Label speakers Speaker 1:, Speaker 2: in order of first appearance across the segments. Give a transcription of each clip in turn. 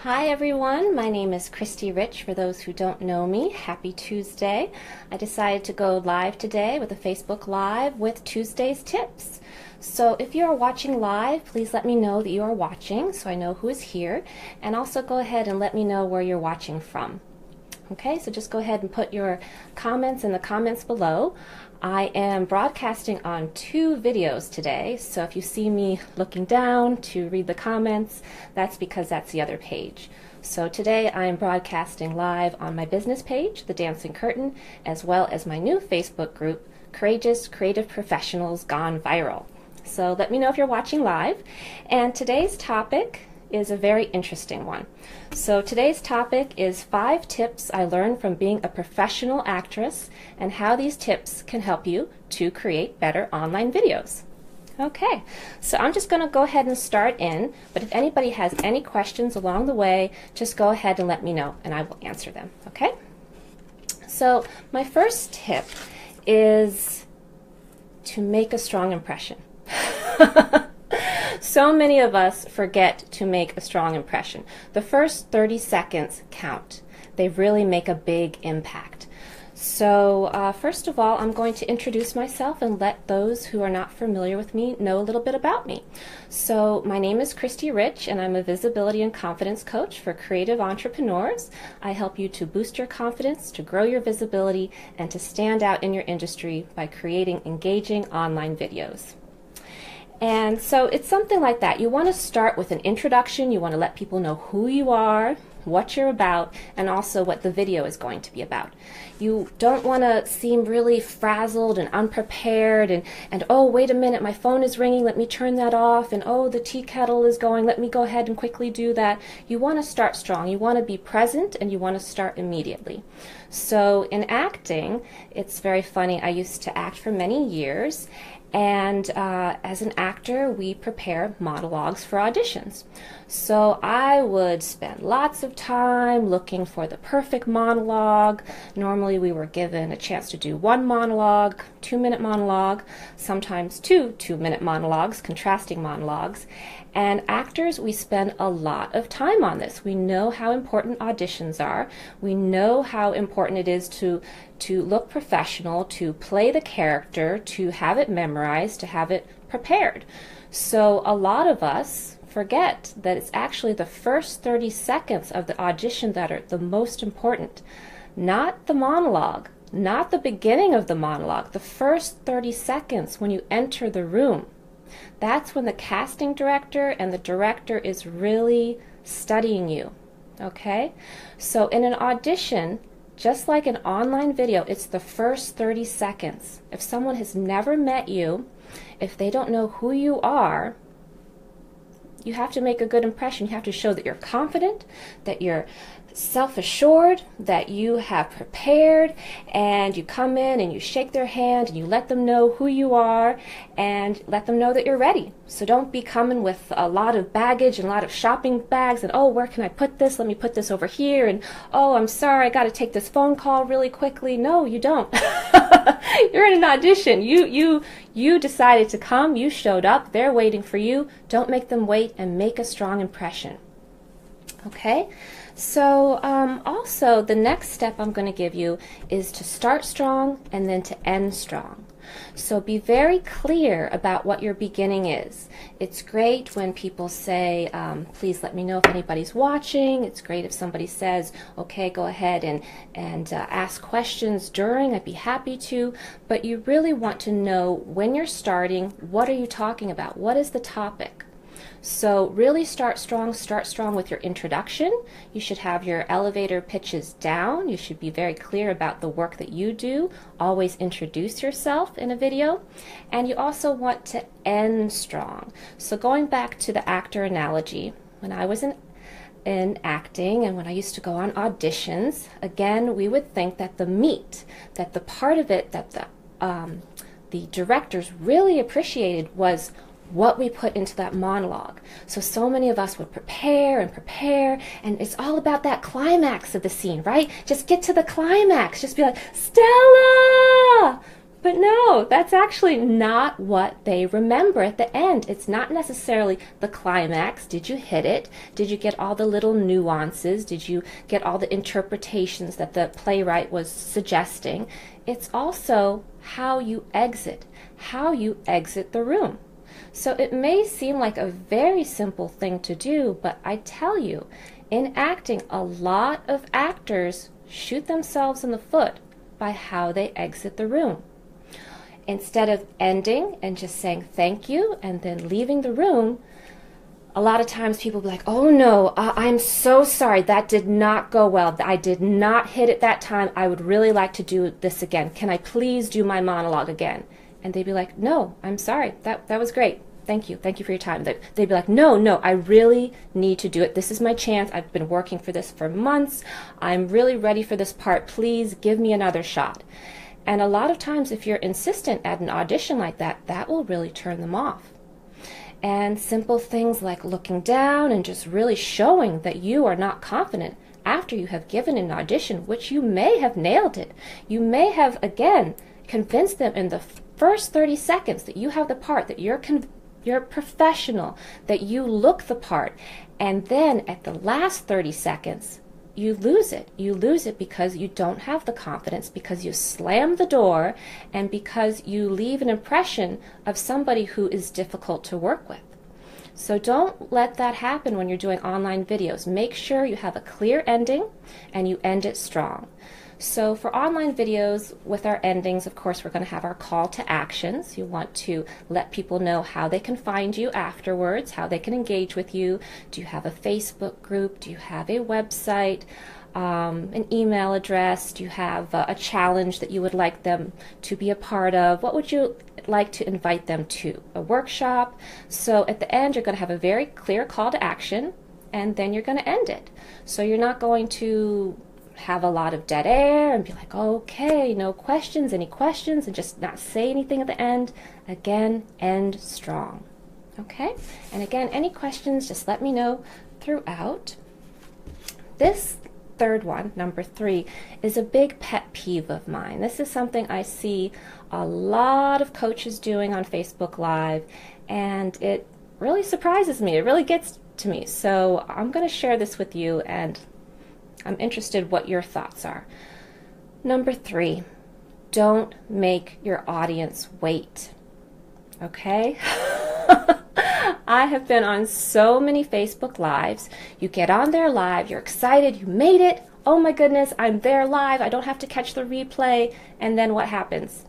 Speaker 1: Hi everyone, my name is Christy Rich. For those who don't know me, happy Tuesday. I decided to go live today with a Facebook Live with Tuesday's tips. So if you are watching live, please let me know that you are watching so I know who is here, and also go ahead and let me know where you're watching from. Okay, so just go ahead and put your comments in the comments below. I am broadcasting on 2 videos today, so if you see me looking down to read the comments, that's because that's the other page. So today I am broadcasting live on my business page, The Dancing Curtain, as well as my new Facebook group, Courageous Creative Professionals Gone Viral. So let me know if you're watching live. And today's topic is a very interesting one. So today's topic is 5 tips I learned from being a professional actress and how these tips can help you to create better online videos. Okay, so I'm just going to go ahead and start in, but if anybody has any questions along the way, just go ahead and let me know and I will answer them, okay? So my first tip is to make a strong impression. So many of us forget to make a strong impression. The first 30 seconds count. They really make a big impact. So first of all, I'm going to introduce myself and let those who are not familiar with me know a little bit about me. So my name is Christy Rich, and I'm a visibility and confidence coach for creative entrepreneurs. I help you to boost your confidence, to grow your visibility, and to stand out in your industry by creating engaging online videos. And so it's something like that. You want to start with an introduction. You want to let people know who you are, what you're about, and also what the video is going to be about. You don't want to seem really frazzled and unprepared and oh, wait a minute, my phone is ringing, let me turn that off, and oh, the tea kettle is going, let me go ahead and quickly do that. You want to start strong. You want to be present, and you want to start immediately. So in acting, it's very funny. I used to act for many years, and as an actor, we prepare monologues for auditions. So I would spend lots of time looking for the perfect monologue. Normally we were given a chance to do 1 monologue, 2-minute monologue, sometimes 2 2-minute monologues, contrasting monologues. And actors, we spend a lot of time on this. We know how important auditions are. We know how important it is to look professional, to play the character, to have it memorized, to have it prepared. So a lot of us forget that it's actually the first 30 seconds of the audition that are the most important. Not the monologue, not the beginning of the monologue, the first 30 seconds when you enter the room. That's when the casting director and the director is really studying you, okay? So in an audition, just like an online video, it's the first 30 seconds. If someone has never met you, if they don't know who you are, you have to make a good impression. You have to show that you're confident, that you're self-assured, that you have prepared, and you come in and you shake their hand and you let them know who you are and let them know that you're ready. So don't be coming with a lot of baggage and a lot of shopping bags and oh, where can I put this? Let me put this over here, and oh, I'm sorry, I got to take this phone call really quickly. No, you don't. You're in an audition. You decided to come, you showed up, they're waiting for you. Don't make them wait, and make a strong impression. Okay? So also the next step I'm going to give you is to start strong and then to end strong. So be very clear about what your beginning is. It's great when people say, please let me know if anybody's watching. It's great if somebody says, okay, go ahead and ask questions during. I'd be happy to. But you really want to know when you're starting, what are you talking about? What is the topic? So really start strong with your introduction. You should have your elevator pitches down. You should be very clear about the work that you do. Always introduce yourself in a video. And you also want to end strong. So going back to the actor analogy, when I was in acting and when I used to go on auditions, again, we would think that the meat, that the part of it that the directors really appreciated was what we put into that monologue. So many of us would prepare, and it's all about that climax of the scene, right? Just get to the climax. Just be like, Stella! But no, that's actually not what they remember at the end. It's not necessarily the climax. Did you hit it? Did you get all the little nuances? Did you get all the interpretations that the playwright was suggesting? It's also how you exit the room. So it may seem like a very simple thing to do, but I tell you, in acting, a lot of actors shoot themselves in the foot by how they exit the room. Instead of ending and just saying thank you and then leaving the room, a lot of times people will be like, oh no, I'm so sorry, that did not go well. I did not hit it that time. I would really like to do this again. Can I please do my monologue again? And they'd be like, no, I'm sorry. That was great. Thank you. Thank you for your time. They'd be like, no, I really need to do it. This is my chance. I've been working for this for months. I'm really ready for this part. Please give me another shot. And a lot of times if you're insistent at an audition like that, that will really turn them off. And simple things like looking down and just really showing that you are not confident after you have given an audition, which you may have nailed it. You may have, again, convinced them in the first 30 seconds that you have the part, that you're professional, that you look the part. And then at the last 30 seconds, you lose it. You lose it because you don't have the confidence, because you slam the door, and because you leave an impression of somebody who is difficult to work with. So don't let that happen when you're doing online videos. Make sure you have a clear ending and you end it strong. So for online videos, with our endings, of course, we're going to have our call to actions. You want to let people know how they can find you afterwards, how they can engage with you. Do you have a Facebook group? Do you have a website, an email address? Do you have a challenge that you would like them to be a part of? What would you like to invite them to? A workshop? So at the end, you're going to have a very clear call to action, and then you're going to end it. So you're not going to have a lot of dead air and be like, okay, no questions, any questions, and just not say anything at the end. Again, end strong. Okay? And again, any questions, just let me know throughout. This third one, number 3, is a big pet peeve of mine. This is something I see a lot of coaches doing on Facebook Live, and it really surprises me. It really gets to me. So I'm going to share this with you, and I'm interested what your thoughts are. Number 3, don't make your audience wait. Okay? I have been on so many Facebook Lives. You get on there live, you're excited, you made it. Oh my goodness, I'm there live. I don't have to catch the replay. And then what happens?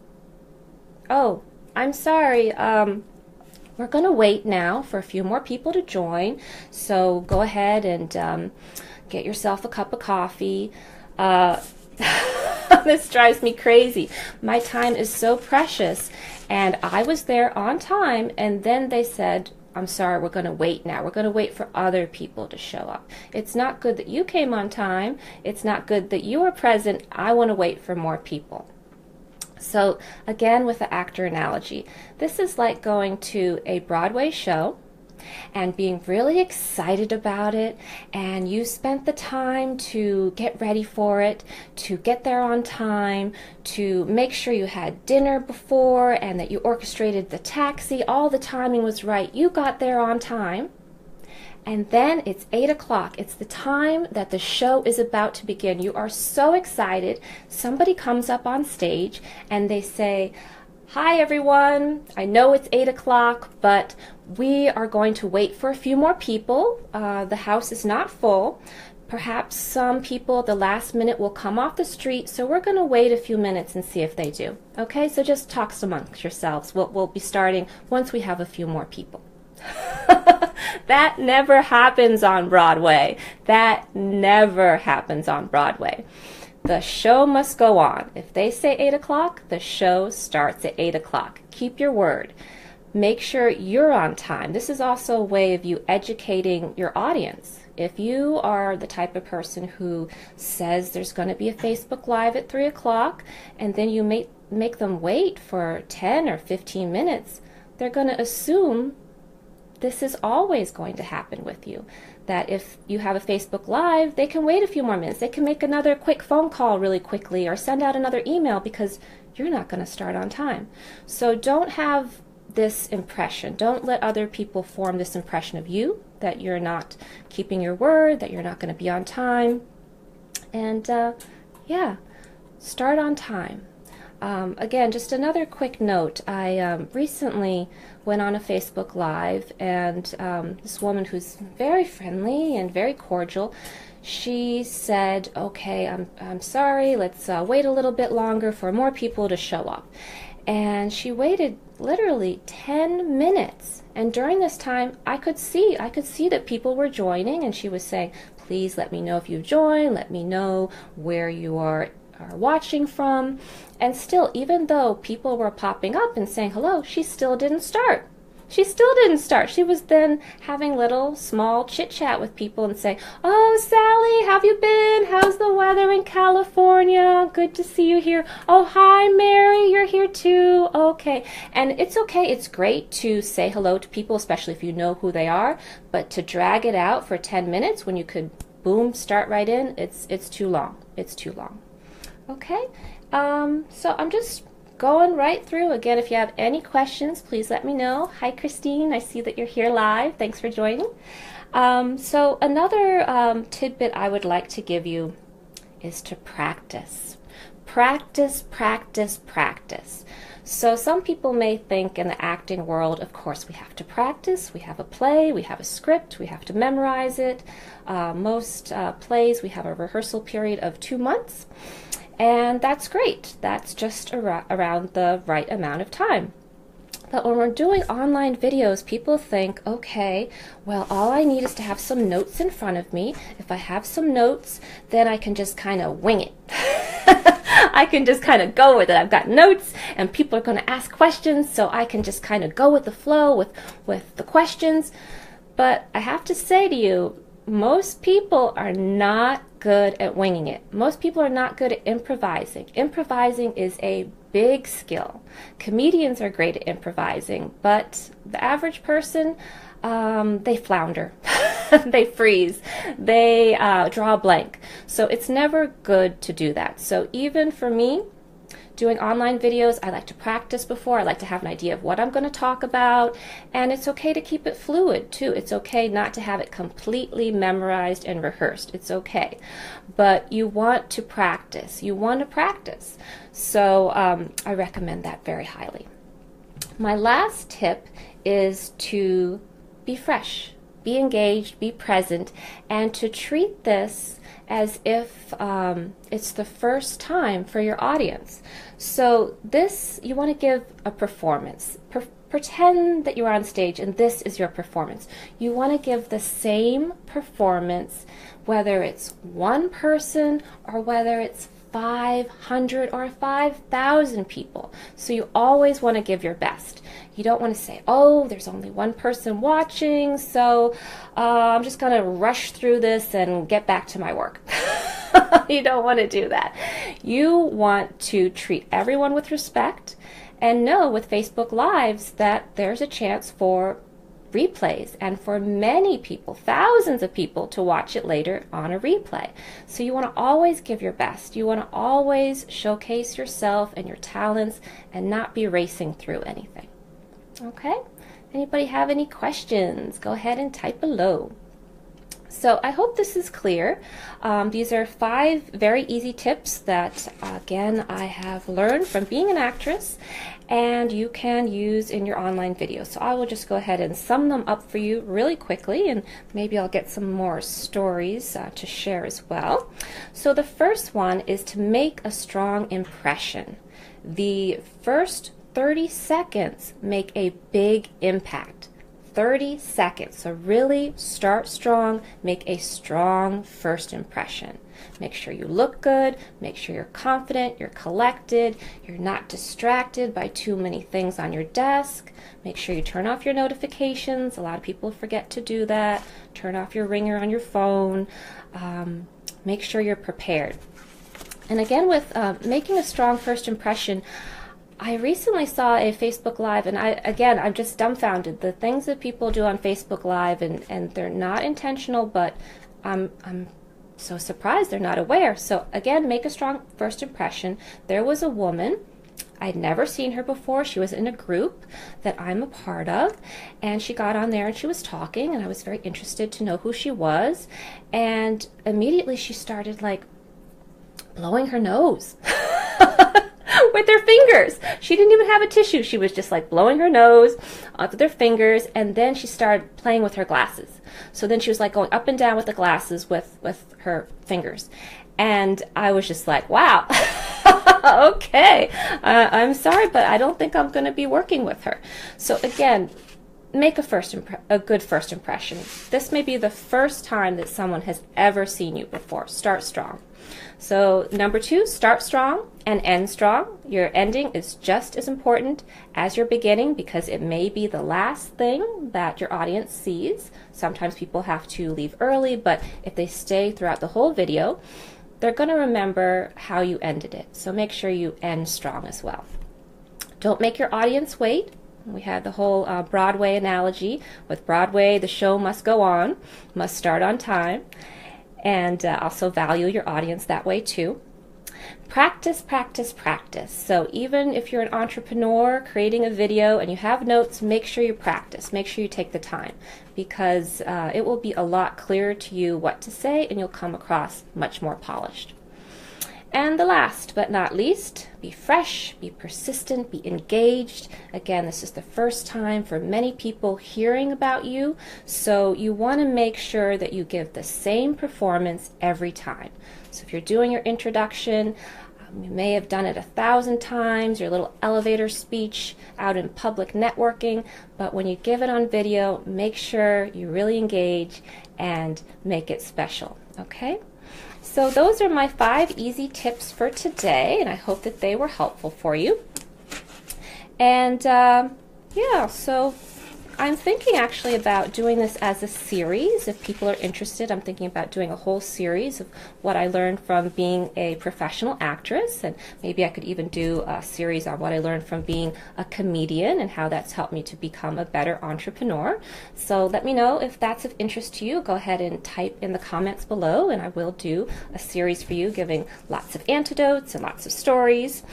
Speaker 1: Oh, I'm sorry. We're going to wait now for a few more people to join. So go ahead and get yourself a cup of coffee. This drives me crazy. My time is so precious, and I was there on time, and then they said, I'm sorry, we're going to wait now. We're going to wait for other people to show up. It's not good that you came on time. It's not good that you were present. I want to wait for more people. So again, with the actor analogy, this is like going to a Broadway show and being really excited about it, and you spent the time to get ready for it, to get there on time, to make sure you had dinner before and that you orchestrated the taxi, all the timing was right, you got there on time, and then it's 8 o'clock. It's the time that the show is about to begin. You are so excited. Somebody comes up on stage and they say, hi everyone, I know it's 8 o'clock, but we are going to wait for a few more people. The house is not full. Perhaps some people at the last minute will come off the street, so we're going to wait a few minutes and see if they do. Okay, so just talk amongst yourselves. We'll be starting once we have a few more people. That never happens on Broadway. That never happens on Broadway. The show must go on. If they say 8 o'clock, the show starts at 8 o'clock. Keep your word. Make sure you're on time. This is also a way of you educating your audience. If you are the type of person who says there's going to be a Facebook Live at 3 o'clock, and then you make them wait for 10 or 15 minutes, they're going to assume this is always going to happen with you. That if you have a Facebook Live, they can wait a few more minutes. They can make another quick phone call really quickly or send out another email because you're not going to start on time. So don't have this impression. Don't let other people form this impression of you, that you're not keeping your word, that you're not going to be on time. And yeah, start on time. Again, just another quick note. I recently went on a Facebook Live, and this woman who's very friendly and very cordial, she said, okay, I'm sorry, let's wait a little bit longer for more people to show up. And she waited literally 10 minutes. And during this time, I could see that people were joining, and she was saying, please let me know if you join, let me know where you are watching from. And still, even though people were popping up and saying hello, she still didn't start. She still didn't start. She was then having little small chit chat with people and saying, oh, Sally, how have you been? How's the weather in California? Good to see you here. Oh, hi, Mary, you're here too. Okay. And it's okay. It's great to say hello to people, especially if you know who they are. But to drag it out for 10 minutes when you could, boom, start right in, it's too long. It's too long. Okay. So I'm just going right through. Again, if you have any questions, please let me know. Hi, Christine. I see that you're here live. Thanks for joining. So another tidbit I would like to give you is to practice. Practice, practice, practice. So some people may think in the acting world, of course, we have to practice. We have a play, we have a script, we have to memorize it. Most plays, we have a rehearsal period of 2 months. And that's great. That's just around the right amount of time. But when we're doing online videos, people think, okay, well, all I need is to have some notes in front of me. If I have some notes, then I can just kind of wing it. I can just kind of go with it. I've got notes, and people are going to ask questions, so I can just kind of go with the flow with the questions. But I have to say to you, most people are not good at winging it. Most people are not good at improvising. Improvising is a big skill. Comedians are great at improvising, but the average person, they flounder. They freeze. They draw a blank. So it's never good to do that. So even for me, doing online videos, I like to practice before. I like to have an idea of what I'm going to talk about. And it's okay to keep it fluid, too. It's okay not to have it completely memorized and rehearsed. It's okay. But you want to practice. You want to practice. So I recommend that very highly. My last tip is to be fresh, be engaged, be present, and to treat this as if it's the first time for your audience. So this, you want to give a performance. Pretend that you're on stage and this is your performance. You want to give the same performance whether it's one person or whether it's 500 or 5,000 people. So you always want to give your best. You don't want to say, oh, there's only one person watching, so I'm just going to rush through this and get back to my work. You don't want to do that. You want to treat everyone with respect and know with Facebook Lives that there's a chance for replays and for many people, thousands of people, to watch it later on a replay. So you want to always give your best. You want to always showcase yourself and your talents and not be racing through anything. Okay? Anybody have any questions? Go ahead and type below. So I hope this is clear. These are 5 very easy tips that, again, I have learned from being an actress and you can use in your online videos. So I will just go ahead and sum them up for you really quickly, and maybe I'll get some more stories to share as well. So the first one is to make a strong impression. The first 30 seconds make a big impact. 30 seconds. So really start strong, make a strong first impression. Make sure you look good, make sure you're confident, you're collected, you're not distracted by too many things on your desk. Make sure you turn off your notifications. A lot of people forget to do that. Turn off your ringer on your phone. Make sure you're prepared. And again, with making a strong first impression, I recently saw a Facebook Live, and I'm just dumbfounded. The things that people do on Facebook Live, and they're not intentional, but I'm so surprised they're not aware. So again, make a strong first impression. There was a woman I'd never seen her before. She was in a group that I'm a part of, and she got on there and she was talking, and I was very interested to know who she was. And immediately she started like blowing her nose with her fingers. She didn't even have a tissue. She was just like blowing her nose with her fingers, and then she started playing with her glasses. So then she was like going up and down with the glasses with her fingers. And I was just like, wow. Okay, I'm sorry, but I don't think I'm going to be working with her. So again, make a good first impression. This may be the first time that someone has ever seen you before. Start strong. So number 2, start strong and end strong. Your ending is just as important as your beginning because it may be the last thing that your audience sees. Sometimes people have to leave early, but if they stay throughout the whole video, they're going to remember how you ended it. So make sure you end strong as well. Don't make your audience wait. We had the whole Broadway analogy. With Broadway, the show must go on, must start on time, and also value your audience that way too. Practice, practice, practice. So even if you're an entrepreneur creating a video and you have notes, make sure you practice. Make sure you take the time because it will be a lot clearer to you what to say and you'll come across much more polished. And the last but not least, be fresh, be persistent, be engaged. Again, this is the first time for many people hearing about you, so you want to make sure that you give the same performance every time. So if you're doing your introduction, you may have done it 1,000 times, your little elevator speech out in public networking, but when you give it on video, make sure you really engage and make it special, okay? So those are my 5 easy tips for today, and I hope that they were helpful for you. And yeah, so I'm thinking actually about doing this as a series. If people are interested, I'm thinking about doing a whole series of what I learned from being a professional actress, and maybe I could even do a series on what I learned from being a comedian and how that's helped me to become a better entrepreneur. So let me know if that's of interest to you. Go ahead and type in the comments below, and I will do a series for you giving lots of anecdotes and lots of stories.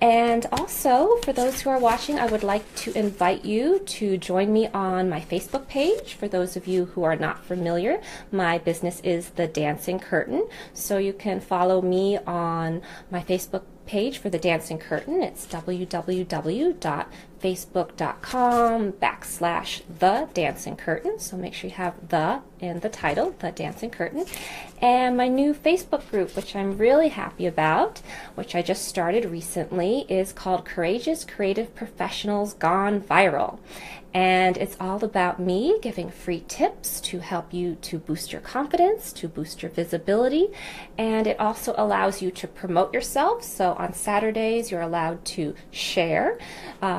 Speaker 1: And also, for those who are watching, I would like to invite you to join me on my Facebook page. For those of you who are not familiar, my business is The Dancing Curtain. So you can follow me on my Facebook page for The Dancing Curtain. It's www.facebook.com/The Dancing Curtain. So make sure you have the in the title, The Dancing Curtain. And my new Facebook group, which I'm really happy about, which I just started recently, is called Courageous Creative Professionals Gone Viral. And it's all about me giving free tips to help you to boost your confidence, to boost your visibility, and it also allows you to promote yourself. So on Saturdays, you're allowed to share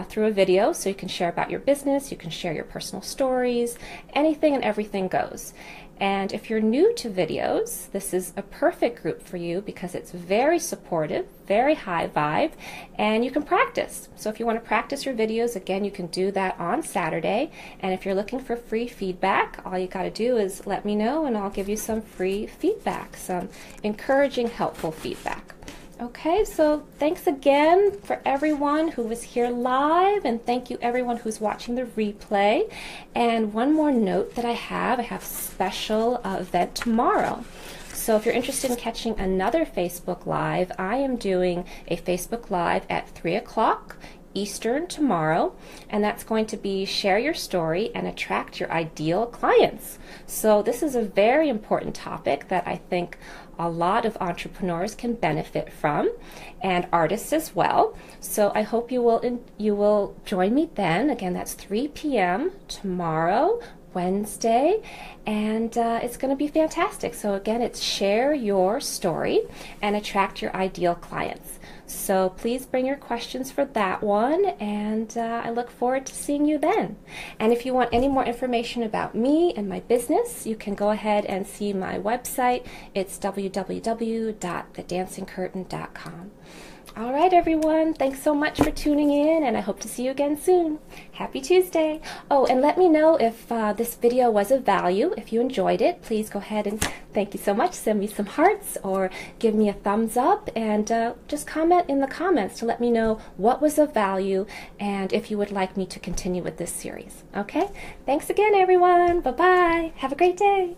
Speaker 1: through a video. So you can share about your business, you can share your personal stories, anything and everything goes. And if you're new to videos, this is a perfect group for you because it's very supportive, very high vibe, and you can practice. So if you want to practice your videos, again, you can do that on Saturday. And if you're looking for free feedback, all you got to do is let me know and I'll give you some free feedback, some encouraging, helpful feedback. Okay, so thanks again for everyone who was here live, and thank you everyone who's watching the replay. And one more note that I have a special event tomorrow. So if you're interested in catching another Facebook Live, I am doing a Facebook Live at 3 o'clock Eastern tomorrow, and that's going to be share your story and attract your ideal clients. So this is a very important topic that I think a lot of entrepreneurs can benefit from, and artists as well. So I hope you will join me then. Again, that's 3 p.m. tomorrow, Wednesday, and it's going to be fantastic. So again, it's share your story and attract your ideal clients. So please bring your questions for that one, and I look forward to seeing you then. And if you want any more information about me and my business, you can go ahead and see my website. It's www.thedancingcurtain.com. All right, everyone. Thanks so much for tuning in, and I hope to see you again soon. Happy Tuesday. Oh, and let me know if this video was of value. If you enjoyed it, please go ahead and thank you so much. Send me some hearts or give me a thumbs up, and just comment comment in the comments to let me know what was of value and if you would like me to continue with this series. Okay? Thanks again, everyone. Bye-bye. Have a great day.